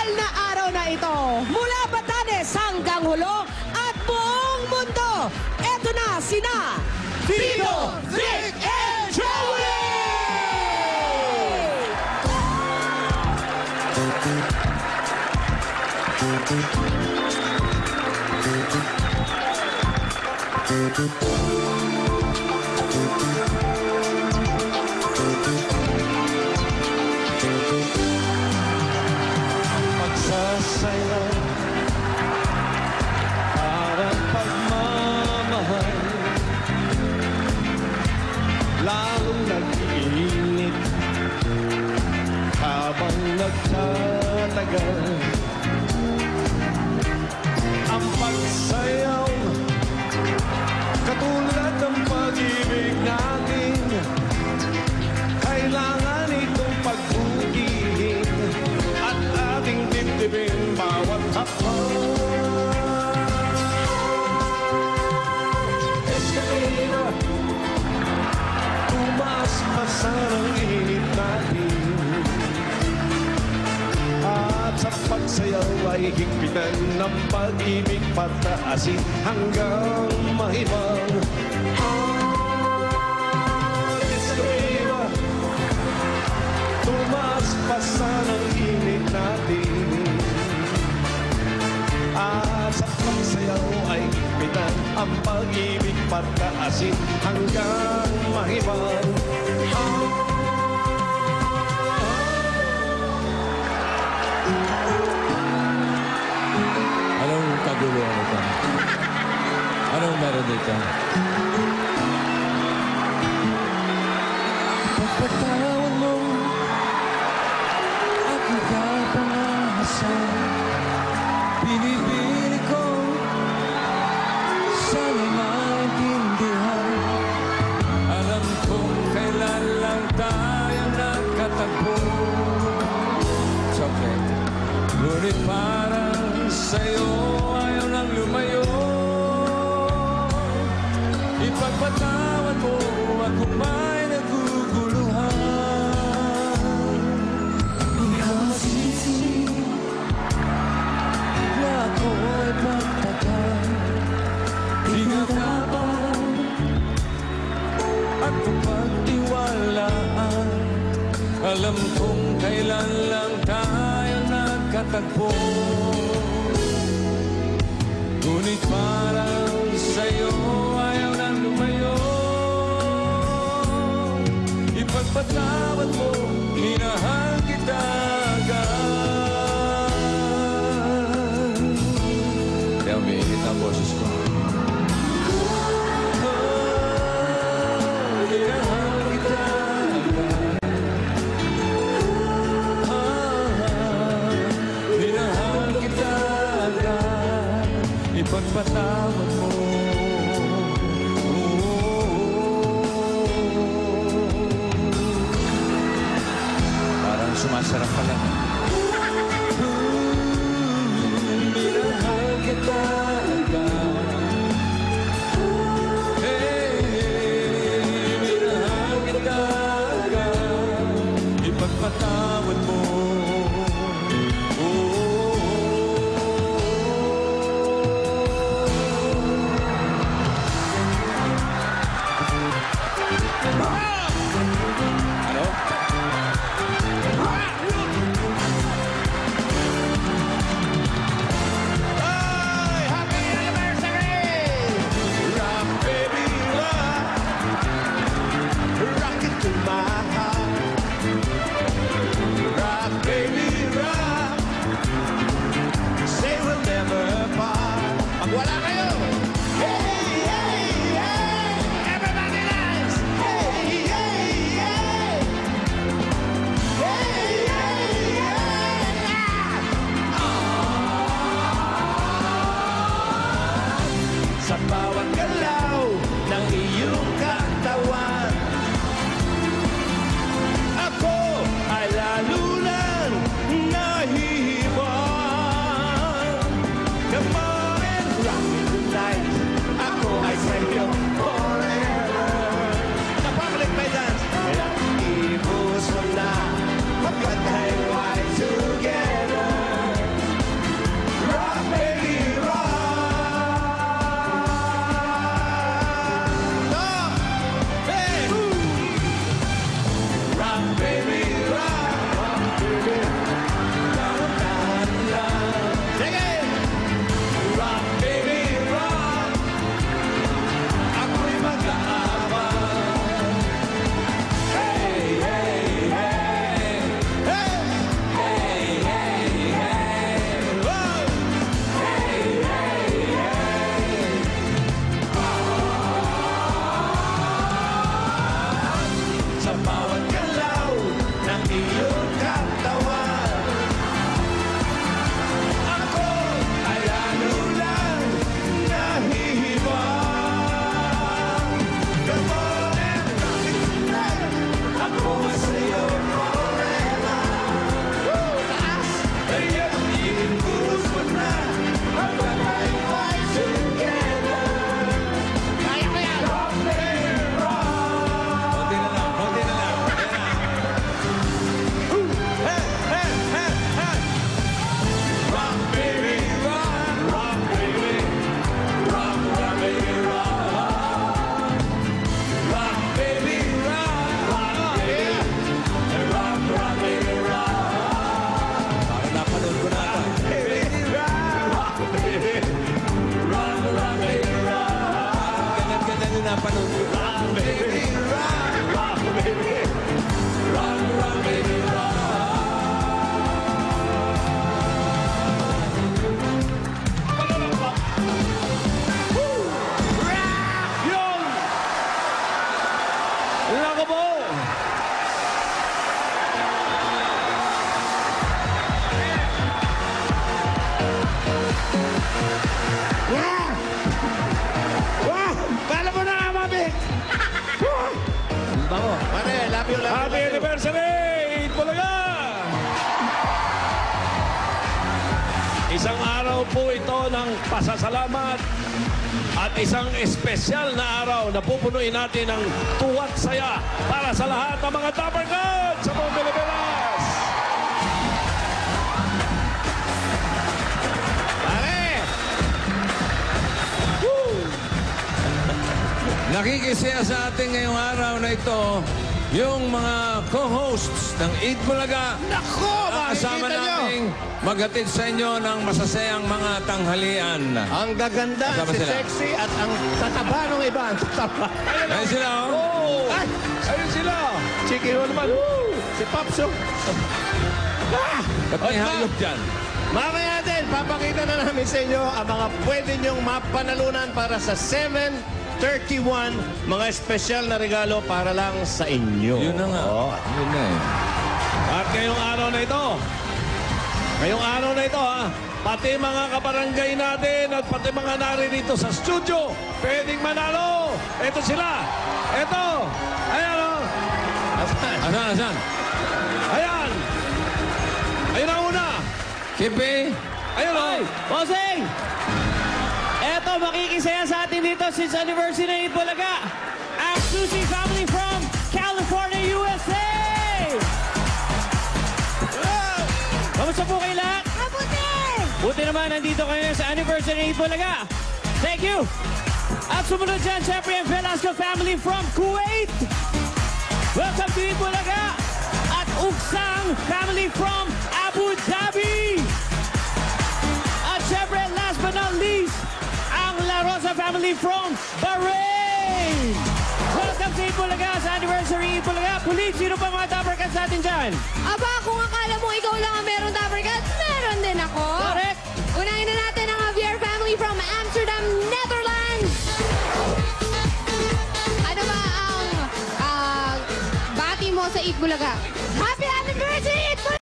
espesyal na araw na ito. Mula Batanes hanggang Hulong at buong mundo. Eto na sina Tito, Rick, and Joey! Magsasayaw parang pagmamahal, lalong nag-iinit habang nagtatagal. Ang pagsayaw katulad ng pag-ibig natin, kailangan itong pagbutihin at ating dibdibin bawat hapon. Escalera, tumaas pa sana ang init natin, at sa pagsayaw ay higpitan ng pag-ibig, pataasin hanggang mahibang. Escalera, tumaas pa sana ang init natin, at sa pagsayaw ay higpitan ang pag-ibig, pataasin hanggang mahibang. Anong kaguluhan ito? Anong meron dito? Pagpatawan mo, aking kapangahasan, pinipili ko, sana'y maintindihan. Alam kong kailan lang tayo nagkatagpo. It's okay. Ngunit parang sa'yo ayaw nang lumayo. Ipagpatawan mo ako may naguguluhan. Ikaw masisi na ako'y pagtagal, pinagapan at pagtiwalaan. Alam kong kailan lang tayo nagkatagpo. Ngunit parang sa'yo ayaw nang lumayo. Ipagpatawad mo, minahal kita agad. Kaya umiinit ang boses ko. Minahal kita agad. Minahal kita agad. Ipagpatawad mo. Para bango. Pare, love you, love you. Happy anniversary, Bulaga! Isang araw po ito ng pasasalamat at isang espesyal na araw na pupunuin natin ng tuwa't saya para sa lahat ng mga Dapper Gods sa buong Pilipinas. Pare! Nakikisaya sa atin ngayong araw na ito yung mga co-hosts ng Eat Bulaga. Nako, Kasama makikita nyo. namin maghatid sa inyo ng masasayang mga tanghalian. Ang gaganda, Kasama si sila. sexy, at ang tataba ng iba. Ang tataba. Ayun sila, oh. Oh! Ay! Ayun sila! Chicken roll naman. Si Pops, oh. Ba't may hayop dyan? Mamaya din, papakita na namin sa inyo ang mga pwede nyong mapanalunan para sa 731 mga espesyal na regalo para lang sa inyo. Yun na nga. Oh. Yun na eh. At ngayong araw na ito, pati mga kabarangay natin at pati mga naririto sa studio, pwedeng manalo. Ito sila. Ito. Ayan o. Asan? Ayan. Ayun ang una. Kipi? Ayun o. Bossing! Eto, makikisaya sa atin dito since anniversary ng Eat Bulaga. Ang Sushi family from California, USA! Kamusta po kayo lahat? Mabuti! Buti naman, nandito kayo sa anniversary ng Eat Bulaga. Thank you! At sumunod dyan, syempre, ang Velasco family from Kuwait. Welcome to Eat Bulaga. At Uksang family from Abu Dhabi. At syempre, last but not least, ang La Rosa family from Bahrain. Welcome to Eat Bulaga sa anniversary Eat Bulaga. Pulit, sino pa mga Dapper Cats natin dyan? Aba, kung akala mo ikaw lang ang meron Dapper Cats, meron din ako. Correct. Unahin na natin ang Javier family from Amsterdam, Netherlands. Ano ba ang bati mo sa Eat Bulaga? Happy anniversary, Eat Bulaga!